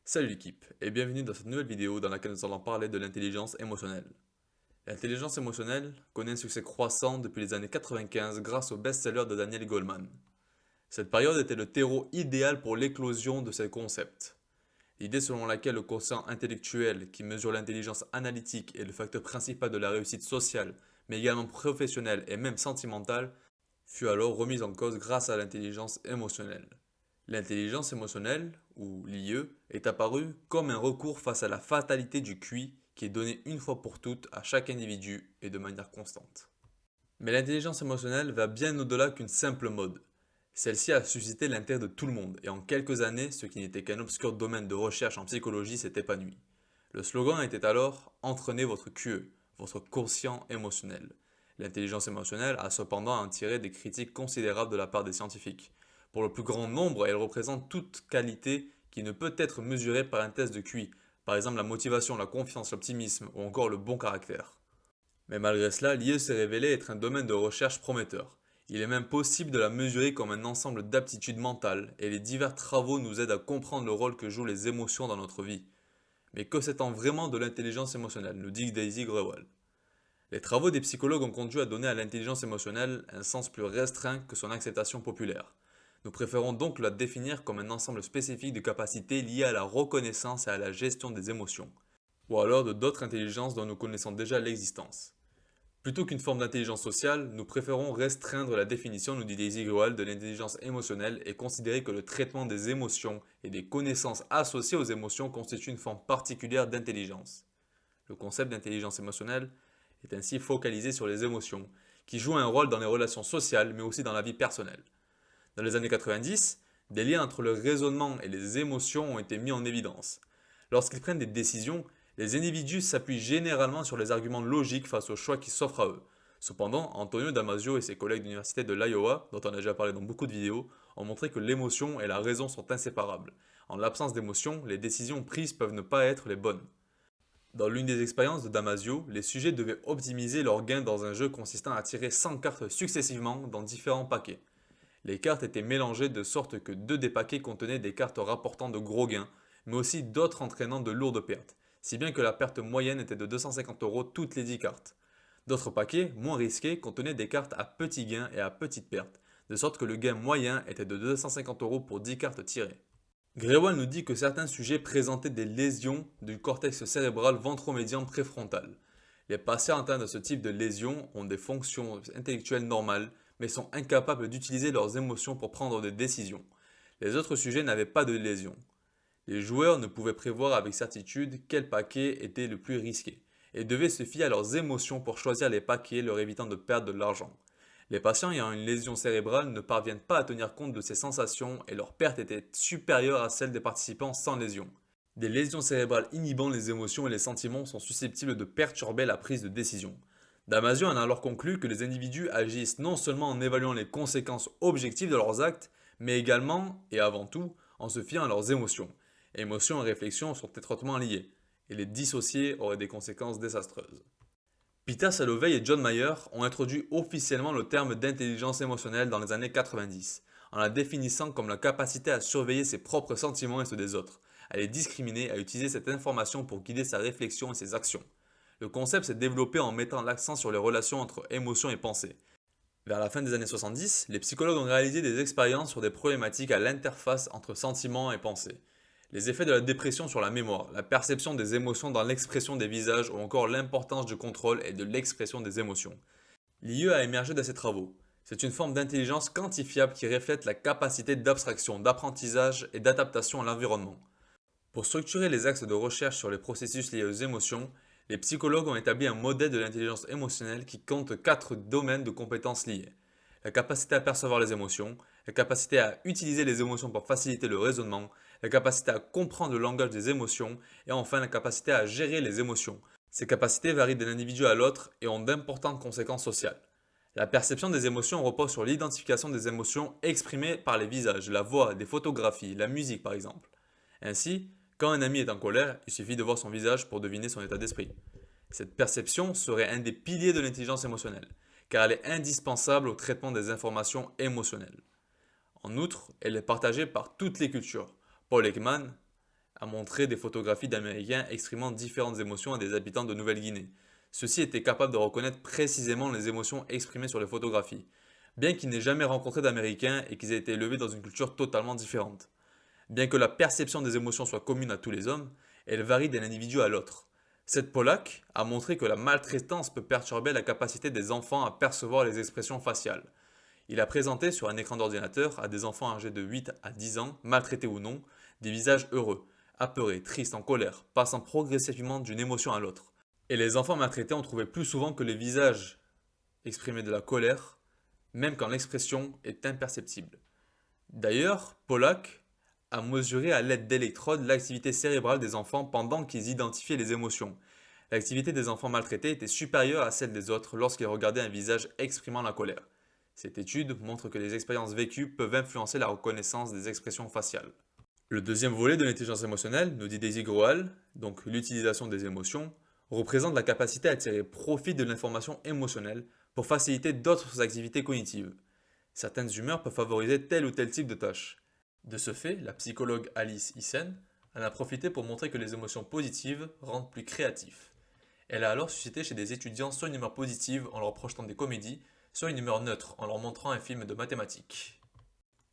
Salut l'équipe et bienvenue dans cette nouvelle vidéo dans laquelle nous allons parler de l'intelligence émotionnelle. L'intelligence émotionnelle connaît un succès croissant depuis les années 95 grâce au best-seller de Daniel Goleman. Cette période était le terreau idéal pour l'éclosion de ce concept. L'idée selon laquelle le quotient intellectuel qui mesure l'intelligence analytique est le facteur principal de la réussite sociale, mais également professionnelle et même sentimentale, fut alors remise en cause grâce à l'intelligence émotionnelle. L'intelligence émotionnelle, ou l'IE, est apparue comme un recours face à la fatalité du QI qui est donné une fois pour toutes à chaque individu et de manière constante. Mais l'intelligence émotionnelle va bien au-delà qu'une simple mode. Celle-ci a suscité l'intérêt de tout le monde et en quelques années, ce qui n'était qu'un obscur domaine de recherche en psychologie s'est épanoui. Le slogan était alors Entraînez votre QE, votre quotient émotionnel. L'intelligence émotionnelle a cependant attiré des critiques considérables de la part des scientifiques. Pour le plus grand nombre, elle représente toute qualité qui ne peut être mesurée par un test de QI, par exemple la motivation, la confiance, l'optimisme ou encore le bon caractère. Mais malgré cela, l'IE s'est révélé être un domaine de recherche prometteur. Il est même possible de la mesurer comme un ensemble d'aptitudes mentales, et les divers travaux nous aident à comprendre le rôle que jouent les émotions dans notre vie. Mais que sait-on vraiment de l'intelligence émotionnelle, nous dit Daisy Grewal. Les travaux des psychologues ont conduit à donner à l'intelligence émotionnelle un sens plus restreint que son acceptation populaire. Nous préférons donc la définir comme un ensemble spécifique de capacités liées à la reconnaissance et à la gestion des émotions, ou alors de d'autres intelligences dont nous connaissons déjà l'existence. Plutôt qu'une forme d'intelligence sociale, nous préférons restreindre la définition, nous dit Daisy Grewal, de l'intelligence émotionnelle et considérer que le traitement des émotions et des connaissances associées aux émotions constitue une forme particulière d'intelligence. Le concept d'intelligence émotionnelle est ainsi focalisé sur les émotions, qui jouent un rôle dans les relations sociales mais aussi dans la vie personnelle. Dans les années 90, des liens entre le raisonnement et les émotions ont été mis en évidence. Lorsqu'ils prennent des décisions, les individus s'appuient généralement sur les arguments logiques face aux choix qui s'offrent à eux. Cependant, Antonio Damasio et ses collègues de l'université de l'Iowa, dont on a déjà parlé dans beaucoup de vidéos, ont montré que l'émotion et la raison sont inséparables. En l'absence d'émotion, les décisions prises peuvent ne pas être les bonnes. Dans l'une des expériences de Damasio, les sujets devaient optimiser leurs gains dans un jeu consistant à tirer 100 cartes successivement dans différents paquets. Les cartes étaient mélangées de sorte que deux des paquets contenaient des cartes rapportant de gros gains, mais aussi d'autres entraînant de lourdes pertes, si bien que la perte moyenne était de 250 euros toutes les 10 cartes. D'autres paquets, moins risqués, contenaient des cartes à petits gains et à petites pertes, de sorte que le gain moyen était de 250 euros pour 10 cartes tirées. Grewal nous dit que certains sujets présentaient des lésions du cortex cérébral ventromédian préfrontal. Les patients atteints de ce type de lésions ont des fonctions intellectuelles normales, mais sont incapables d'utiliser leurs émotions pour prendre des décisions. Les autres sujets n'avaient pas de lésions. Les joueurs ne pouvaient prévoir avec certitude quel paquet était le plus risqué, et devaient se fier à leurs émotions pour choisir les paquets leur évitant de perdre de l'argent. Les patients ayant une lésion cérébrale ne parviennent pas à tenir compte de ces sensations et leur perte était supérieure à celle des participants sans lésion. Des lésions cérébrales inhibant les émotions et les sentiments sont susceptibles de perturber la prise de décision. Damasio en a alors conclu que les individus agissent non seulement en évaluant les conséquences objectives de leurs actes, mais également, et avant tout, en se fiant à leurs émotions. Émotions et réflexions sont étroitement liées, et les dissocier aurait des conséquences désastreuses. Peter Salovey et John Mayer ont introduit officiellement le terme d'intelligence émotionnelle dans les années 90, en la définissant comme la capacité à surveiller ses propres sentiments et ceux des autres, à les discriminer, à utiliser cette information pour guider sa réflexion et ses actions. Le concept s'est développé en mettant l'accent sur les relations entre émotion et pensée. Vers la fin des années 70, les psychologues ont réalisé des expériences sur des problématiques à l'interface entre sentiments et pensée. Les effets de la dépression sur la mémoire, la perception des émotions dans l'expression des visages ou encore l'importance du contrôle et de l'expression des émotions. L'IE a émergé de ces travaux. C'est une forme d'intelligence quantifiable qui reflète la capacité d'abstraction, d'apprentissage et d'adaptation à l'environnement. Pour structurer les axes de recherche sur les processus liés aux émotions, les psychologues ont établi un modèle de l'intelligence émotionnelle qui compte 4 domaines de compétences liés. La capacité à percevoir les émotions, la capacité à utiliser les émotions pour faciliter le raisonnement, la capacité à comprendre le langage des émotions et enfin la capacité à gérer les émotions. Ces capacités varient d'un individu à l'autre et ont d'importantes conséquences sociales. La perception des émotions repose sur l'identification des émotions exprimées par les visages, la voix, des photographies, la musique par exemple. Ainsi, quand un ami est en colère, il suffit de voir son visage pour deviner son état d'esprit. Cette perception serait un des piliers de l'intelligence émotionnelle, car elle est indispensable au traitement des informations émotionnelles. En outre, elle est partagée par toutes les cultures. Paul Ekman a montré des photographies d'Américains exprimant différentes émotions à des habitants de Nouvelle-Guinée. Ceux-ci étaient capables de reconnaître précisément les émotions exprimées sur les photographies, bien qu'ils n'aient jamais rencontré d'Américains et qu'ils aient été élevés dans une culture totalement différente. Bien que la perception des émotions soit commune à tous les hommes, elle varie d'un individu à l'autre. Cette Pollack a montré que la maltraitance peut perturber la capacité des enfants à percevoir les expressions faciales. Il a présenté sur un écran d'ordinateur à des enfants âgés de 8 à 10 ans, maltraités ou non, des visages heureux, apeurés, tristes, en colère, passant progressivement d'une émotion à l'autre. Et les enfants maltraités ont trouvé plus souvent que les visages exprimaient de la colère, même quand l'expression est imperceptible. D'ailleurs, Pollack a mesuré à l'aide d'électrodes l'activité cérébrale des enfants pendant qu'ils identifiaient les émotions. L'activité des enfants maltraités était supérieure à celle des autres lorsqu'ils regardaient un visage exprimant la colère. Cette étude montre que les expériences vécues peuvent influencer la reconnaissance des expressions faciales. Le deuxième volet de l'intelligence émotionnelle, nous dit Daisy Grohl, donc l'utilisation des émotions, représente la capacité à tirer profit de l'information émotionnelle pour faciliter d'autres activités cognitives. Certaines humeurs peuvent favoriser tel ou tel type de tâche. De ce fait, la psychologue Alice Hyssen en a profité pour montrer que les émotions positives rendent plus créatifs. Elle a alors suscité chez des étudiants soit une humeur positive en leur projetant des comédies, soit une humeur neutre en leur montrant un film de mathématiques.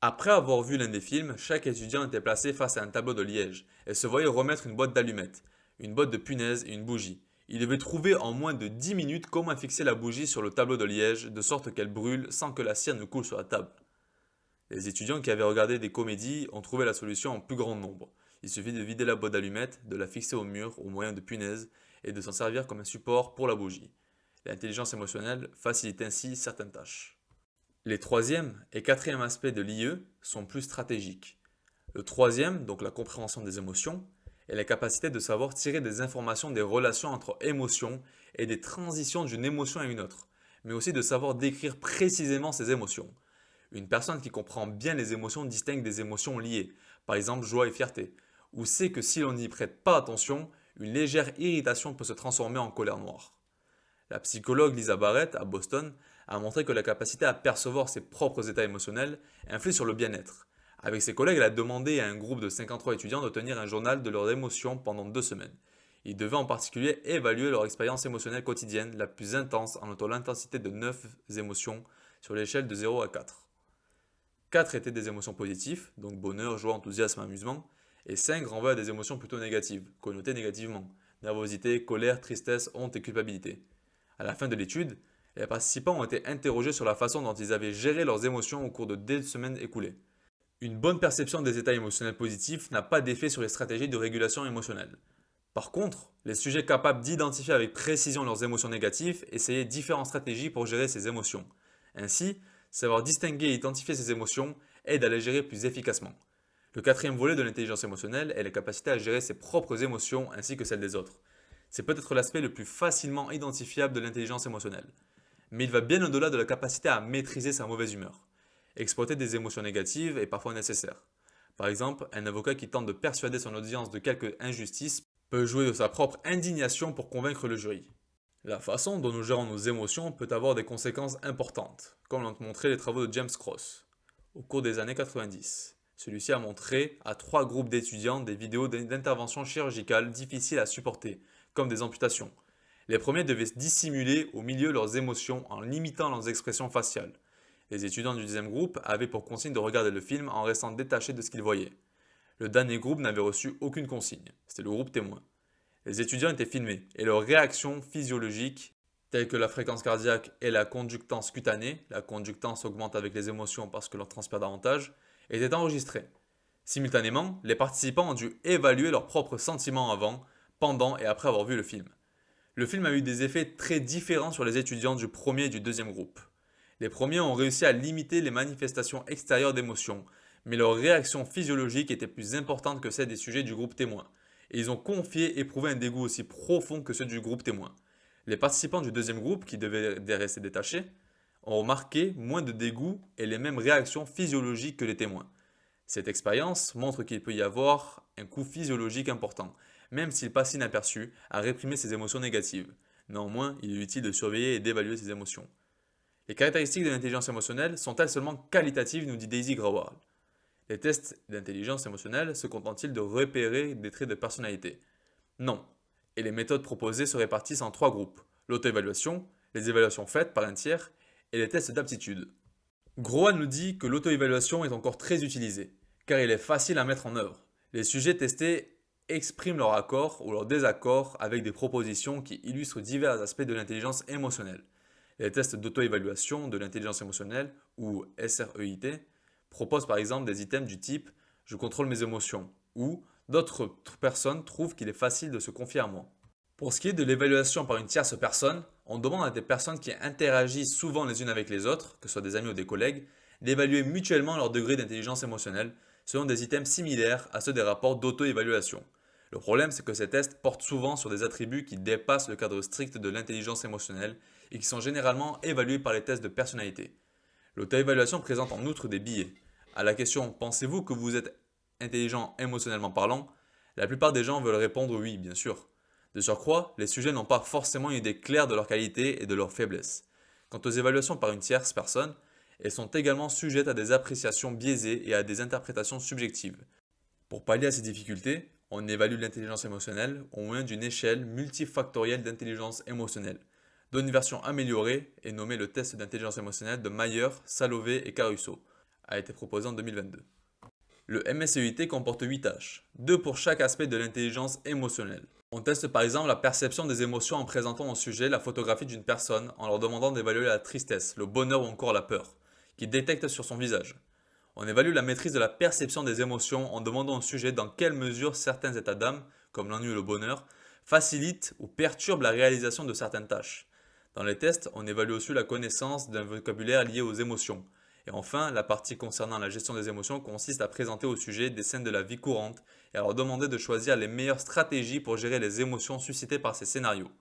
Après avoir vu l'un des films, chaque étudiant était placé face à un tableau de liège et se voyait remettre une boîte d'allumettes, une boîte de punaises et une bougie. Il devait trouver en moins de 10 minutes comment fixer la bougie sur le tableau de liège de sorte qu'elle brûle sans que la cire ne coule sur la table. Les étudiants qui avaient regardé des comédies ont trouvé la solution en plus grand nombre. Il suffit de vider la boîte d'allumettes, de la fixer au mur au moyen de punaises et de s'en servir comme un support pour la bougie. L'intelligence émotionnelle facilite ainsi certaines tâches. Les troisième et quatrième aspects de l'IE sont plus stratégiques. Le troisième, donc la compréhension des émotions, est la capacité de savoir tirer des informations des relations entre émotions et des transitions d'une émotion à une autre, mais aussi de savoir décrire précisément ces émotions. Une personne qui comprend bien les émotions distingue des émotions liées, par exemple joie et fierté, ou sait que si l'on n'y prête pas attention, une légère irritation peut se transformer en colère noire. La psychologue Lisa Barrett, à Boston, a montré que la capacité à percevoir ses propres états émotionnels influe sur le bien-être. Avec ses collègues, elle a demandé à un groupe de 53 étudiants de tenir un journal de leurs émotions pendant 2 semaines. Ils devaient en particulier évaluer leur expérience émotionnelle quotidienne la plus intense en notant l'intensité de 9 émotions sur l'échelle de 0 à 4. 4 étaient des émotions positives, donc bonheur, joie, enthousiasme, amusement, et 5 renvoient à des émotions plutôt négatives, connotées négativement, nervosité, colère, tristesse, honte et culpabilité. À la fin de l'étude, les participants ont été interrogés sur la façon dont ils avaient géré leurs émotions au cours de 2 semaines écoulées. Une bonne perception des états émotionnels positifs n'a pas d'effet sur les stratégies de régulation émotionnelle. Par contre, les sujets capables d'identifier avec précision leurs émotions négatives essayaient différentes stratégies pour gérer ces émotions. Ainsi, savoir distinguer et identifier ces émotions aide à les gérer plus efficacement. Le quatrième volet de l'intelligence émotionnelle est la capacité à gérer ses propres émotions ainsi que celles des autres. C'est peut-être l'aspect le plus facilement identifiable de l'intelligence émotionnelle. Mais il va bien au-delà de la capacité à maîtriser sa mauvaise humeur. Exploiter des émotions négatives est parfois nécessaire. Par exemple, un avocat qui tente de persuader son audience de quelque injustice peut jouer de sa propre indignation pour convaincre le jury. La façon dont nous gérons nos émotions peut avoir des conséquences importantes, comme l'ont montré les travaux de James Cross. Au cours des années 90, celui-ci a montré à 3 groupes d'étudiants des vidéos d'interventions chirurgicales difficiles à supporter, comme des amputations. Les premiers devaient dissimuler au milieu leurs émotions en limitant leurs expressions faciales. Les étudiants du deuxième groupe avaient pour consigne de regarder le film en restant détachés de ce qu'ils voyaient. Le dernier groupe n'avait reçu aucune consigne, c'était le groupe témoin. Les étudiants étaient filmés et leurs réactions physiologiques, telles que la fréquence cardiaque et la conductance cutanée, la conductance augmente avec les émotions parce que l'on transpire davantage, étaient enregistrées. Simultanément, les participants ont dû évaluer leurs propres sentiments avant, pendant et après avoir vu le film. Le film a eu des effets très différents sur les étudiants du premier et du deuxième groupe. Les premiers ont réussi à limiter les manifestations extérieures d'émotions, mais leur réaction physiologique était plus importante que celle des sujets du groupe témoin, et ils ont confié éprouver un dégoût aussi profond que ceux du groupe témoin. Les participants du deuxième groupe, qui devaient rester détachés, ont remarqué moins de dégoût et les mêmes réactions physiologiques que les témoins. Cette expérience montre qu'il peut y avoir un coût physiologique important, même s'il passe inaperçu, à réprimer ses émotions négatives. Néanmoins, il est utile de surveiller et d'évaluer ses émotions. Les caractéristiques de l'intelligence émotionnelle sont-elles seulement qualitatives, nous dit Daisy Grohl. Les tests d'intelligence émotionnelle se contentent-ils de repérer des traits de personnalité? Non. Et les méthodes proposées se répartissent en trois groupes: l'auto-évaluation, les évaluations faites par un tiers et les tests d'aptitude. Grohan nous dit que l'auto-évaluation est encore très utilisée, car il est facile à mettre en œuvre. Les sujets testés expriment leur accord ou leur désaccord avec des propositions qui illustrent divers aspects de l'intelligence émotionnelle. Les tests d'auto-évaluation de l'intelligence émotionnelle, ou SREIT, proposent par exemple des items du type «Je contrôle mes émotions» ou «D'autres personnes trouvent qu'il est facile de se confier à moi». Pour ce qui est de l'évaluation par une tierce personne, on demande à des personnes qui interagissent souvent les unes avec les autres, que ce soit des amis ou des collègues, d'évaluer mutuellement leur degré d'intelligence émotionnelle selon des items similaires à ceux des rapports d'auto-évaluation. Le problème, c'est que ces tests portent souvent sur des attributs qui dépassent le cadre strict de l'intelligence émotionnelle et qui sont généralement évalués par les tests de personnalité. L'auto-évaluation présente en outre des biais. À la question «Pensez-vous que vous êtes intelligent émotionnellement parlant?», la plupart des gens veulent répondre oui, bien sûr. De surcroît, les sujets n'ont pas forcément une idée claire de leurs qualités et de leurs faiblesses. Quant aux évaluations par une tierce personne, elles sont également sujettes à des appréciations biaisées et à des interprétations subjectives. Pour pallier à ces difficultés, on évalue l'intelligence émotionnelle au moyen d'une échelle multifactorielle d'intelligence émotionnelle, dont une version améliorée est nommée le test d'intelligence émotionnelle de Mayer, Salovey et Caruso, a été proposé en 2022. Le MSEIT comporte 8 tâches, 2 pour chaque aspect de l'intelligence émotionnelle. On teste par exemple la perception des émotions en présentant au sujet la photographie d'une personne en leur demandant d'évaluer la tristesse, le bonheur ou encore la peur, qu'il détecte sur son visage. On évalue la maîtrise de la perception des émotions en demandant au sujet dans quelle mesure certains états d'âme, comme l'ennui ou le bonheur, facilitent ou perturbent la réalisation de certaines tâches. Dans les tests, on évalue aussi la connaissance d'un vocabulaire lié aux émotions. Et enfin, la partie concernant la gestion des émotions consiste à présenter au sujet des scènes de la vie courante et à leur demander de choisir les meilleures stratégies pour gérer les émotions suscitées par ces scénarios.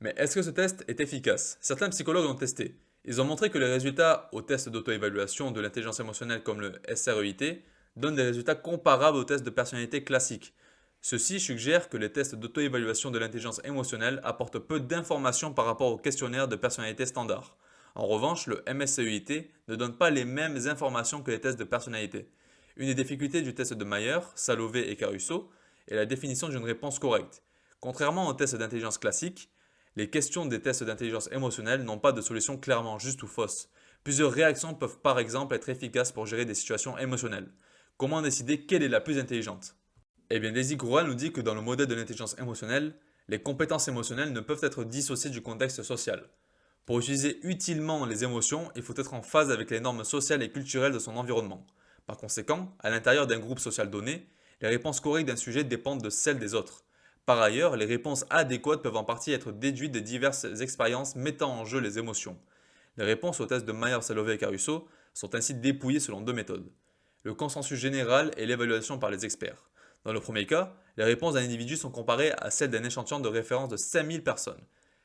Mais est-ce que ce test est efficace? Certains psychologues l'ont testé. Ils ont montré que les résultats au test d'auto-évaluation de l'intelligence émotionnelle comme le SREIT donnent des résultats comparables aux tests de personnalité classiques. Ceci suggère que les tests d'auto-évaluation de l'intelligence émotionnelle apportent peu d'informations par rapport aux questionnaires de personnalité standard. En revanche, le MSEIT ne donne pas les mêmes informations que les tests de personnalité. Une des difficultés du test de Mayer, Salovey et Caruso est la définition d'une réponse correcte. Contrairement aux tests d'intelligence classiques, les questions des tests d'intelligence émotionnelle n'ont pas de solution clairement juste ou fausse. Plusieurs réactions peuvent par exemple être efficaces pour gérer des situations émotionnelles. Comment décider quelle est la plus intelligente? Eh bien, Daisy Grohan nous dit que dans le modèle de l'intelligence émotionnelle, les compétences émotionnelles ne peuvent être dissociées du contexte social. Pour utiliser utilement les émotions, il faut être en phase avec les normes sociales et culturelles de son environnement. Par conséquent, à l'intérieur d'un groupe social donné, les réponses correctes d'un sujet dépendent de celles des autres. Par ailleurs, les réponses adéquates peuvent en partie être déduites de diverses expériences mettant en jeu les émotions. Les réponses aux tests de Mayer, Salovey et Caruso sont ainsi dépouillées selon deux méthodes: le consensus général et l'évaluation par les experts. Dans le premier cas, les réponses d'un individu sont comparées à celles d'un échantillon de référence de 5000 personnes.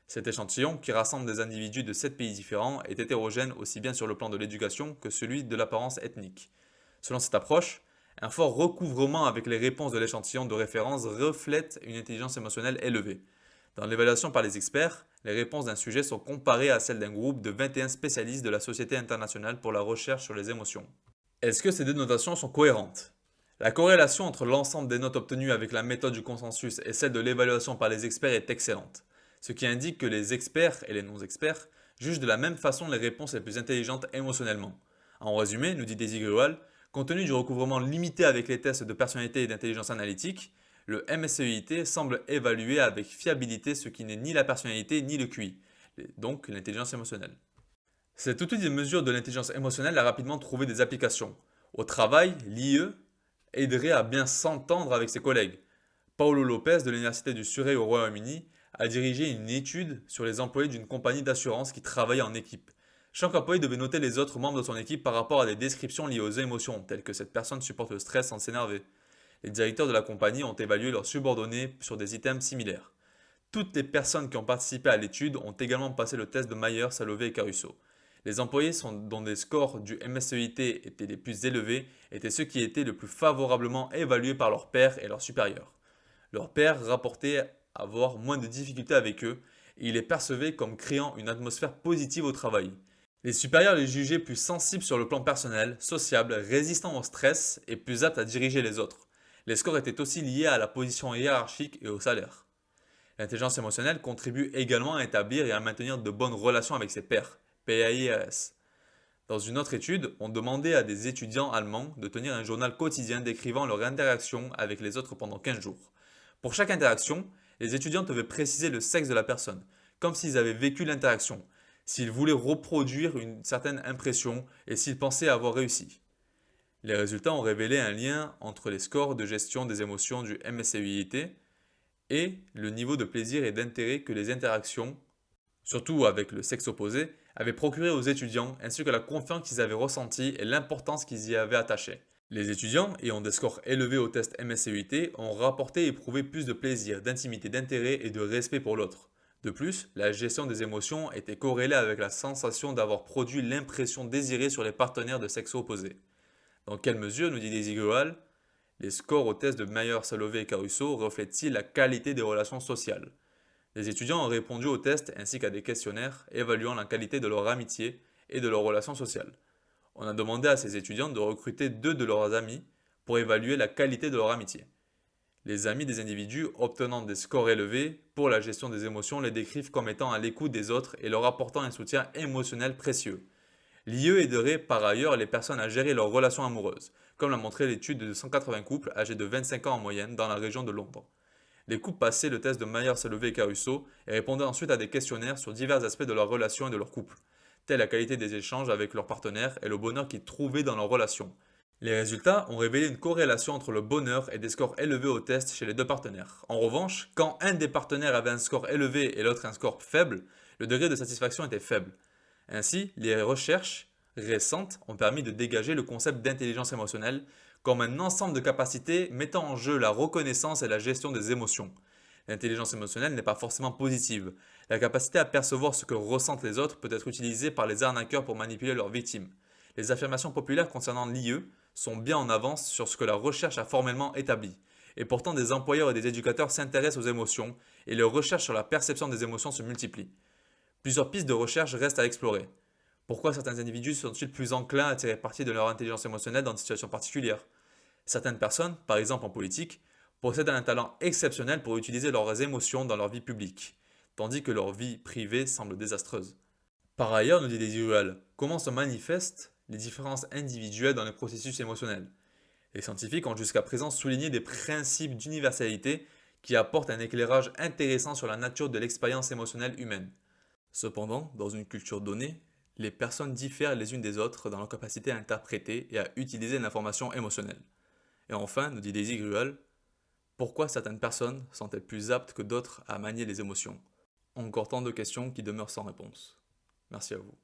Cet échantillon, qui rassemble des individus de 7 pays différents, est hétérogène aussi bien sur le plan de l'éducation que celui de l'apparence ethnique. Selon cette approche, un fort recouvrement avec les réponses de l'échantillon de référence reflète une intelligence émotionnelle élevée. Dans l'évaluation par les experts, les réponses d'un sujet sont comparées à celles d'un groupe de 21 spécialistes de la Société internationale pour la recherche sur les émotions. Est-ce que ces deux notations sont cohérentes? La corrélation entre l'ensemble des notes obtenues avec la méthode du consensus et celle de l'évaluation par les experts est excellente, ce qui indique que les experts et les non-experts jugent de la même façon les réponses les plus intelligentes émotionnellement. En résumé, nous dit Daisy Grual, compte tenu du recouvrement limité avec les tests de personnalité et d'intelligence analytique, le MSEIT semble évaluer avec fiabilité ce qui n'est ni la personnalité ni le QI, donc l'intelligence émotionnelle. Cet outil de mesure de l'intelligence émotionnelle a rapidement trouvé des applications. Au travail, l'IE aiderait à bien s'entendre avec ses collègues. Paolo Lopez de l'Université du Surrey au Royaume-Uni a dirigé une étude sur les employés d'une compagnie d'assurance qui travaillaient en équipe. Chaque employé devait noter les autres membres de son équipe par rapport à des descriptions liées aux émotions, telles que cette personne supporte le stress sans s'énerver. Les directeurs de la compagnie ont évalué leurs subordonnés sur des items similaires. Toutes les personnes qui ont participé à l'étude ont également passé le test de Mayer, Salovey et Caruso. Les employés dont des scores du MSEIT étaient les plus élevés étaient ceux qui étaient le plus favorablement évalués par leurs pairs et leurs supérieurs. Leurs pairs rapportaient avoir moins de difficultés avec eux et ils les percevaient comme créant une atmosphère positive au travail. Les supérieurs les jugeaient plus sensibles sur le plan personnel, sociables, résistants au stress et plus aptes à diriger les autres. Les scores étaient aussi liés à la position hiérarchique et au salaire. L'intelligence émotionnelle contribue également à établir et à maintenir de bonnes relations avec ses pairs, PAIRS. Dans une autre étude, on demandait à des étudiants allemands de tenir un journal quotidien décrivant leur interaction avec les autres pendant 15 jours. Pour chaque interaction, les étudiants devaient préciser le sexe de la personne, comme s'ils avaient vécu l'interaction, s'ils voulaient reproduire une certaine impression et s'ils pensaient avoir réussi. Les résultats ont révélé un lien entre les scores de gestion des émotions du MSCIT et le niveau de plaisir et d'intérêt que les interactions, surtout avec le sexe opposé, avaient procuré aux étudiants, ainsi que la confiance qu'ils avaient ressentie et l'importance qu'ils y avaient attachée. Les étudiants ayant des scores élevés au test MSCIT ont rapporté éprouver plus de plaisir, d'intimité, d'intérêt et de respect pour l'autre. De plus, la gestion des émotions était corrélée avec la sensation d'avoir produit l'impression désirée sur les partenaires de sexe opposé. Dans quelle mesure, nous dit Daisy Grual, les scores au test de Mayer-Salovey et Caruso reflètent-ils la qualité des relations sociales? Les étudiants ont répondu aux tests ainsi qu'à des questionnaires évaluant la qualité de leur amitié et de leurs relations sociales. On a demandé à ces étudiants de recruter 2 de leurs amis pour évaluer la qualité de leur amitié. Les amis des individus obtenant des scores élevés pour la gestion des émotions les décrivent comme étant à l'écoute des autres et leur apportant un soutien émotionnel précieux. L'IE aiderait par ailleurs les personnes à gérer leurs relations amoureuses, comme l'a montré l'étude de 180 couples âgés de 25 ans en moyenne dans la région de Londres. Les couples passaient le test de Mayer-Salovey et Caruso et répondaient ensuite à des questionnaires sur divers aspects de leur relation et de leur couple, tels la qualité des échanges avec leurs partenaires et le bonheur qu'ils trouvaient dans leur relation. Les résultats ont révélé une corrélation entre le bonheur et des scores élevés au test chez les deux partenaires. En revanche, quand un des partenaires avait un score élevé et l'autre un score faible, le degré de satisfaction était faible. Ainsi, les recherches récentes ont permis de dégager le concept d'intelligence émotionnelle comme un ensemble de capacités mettant en jeu la reconnaissance et la gestion des émotions. L'intelligence émotionnelle n'est pas forcément positive. La capacité à percevoir ce que ressentent les autres peut être utilisée par les arnaqueurs pour manipuler leurs victimes. Les affirmations populaires concernant l'IE sont bien en avance sur ce que la recherche a formellement établi. Et pourtant, des employeurs et des éducateurs s'intéressent aux émotions et les recherches sur la perception des émotions se multiplient. Plusieurs pistes de recherche restent à explorer. Pourquoi certains individus sont-ils plus enclins à tirer parti de leur intelligence émotionnelle dans des situations particulières? Certaines personnes, par exemple en politique, possèdent un talent exceptionnel pour utiliser leurs émotions dans leur vie publique, tandis que leur vie privée semble désastreuse. Par ailleurs, nous dit Daisy Rual, comment se manifestent les différences individuelles dans les processus émotionnels? Les scientifiques ont jusqu'à présent souligné des principes d'universalité qui apportent un éclairage intéressant sur la nature de l'expérience émotionnelle humaine. Cependant, dans une culture donnée, les personnes diffèrent les unes des autres dans leur capacité à interpréter et à utiliser l'information émotionnelle. Et enfin, nous dit Daisy Grual, pourquoi certaines personnes sont-elles plus aptes que d'autres à manier les émotions? Encore tant de questions qui demeurent sans réponse. Merci à vous.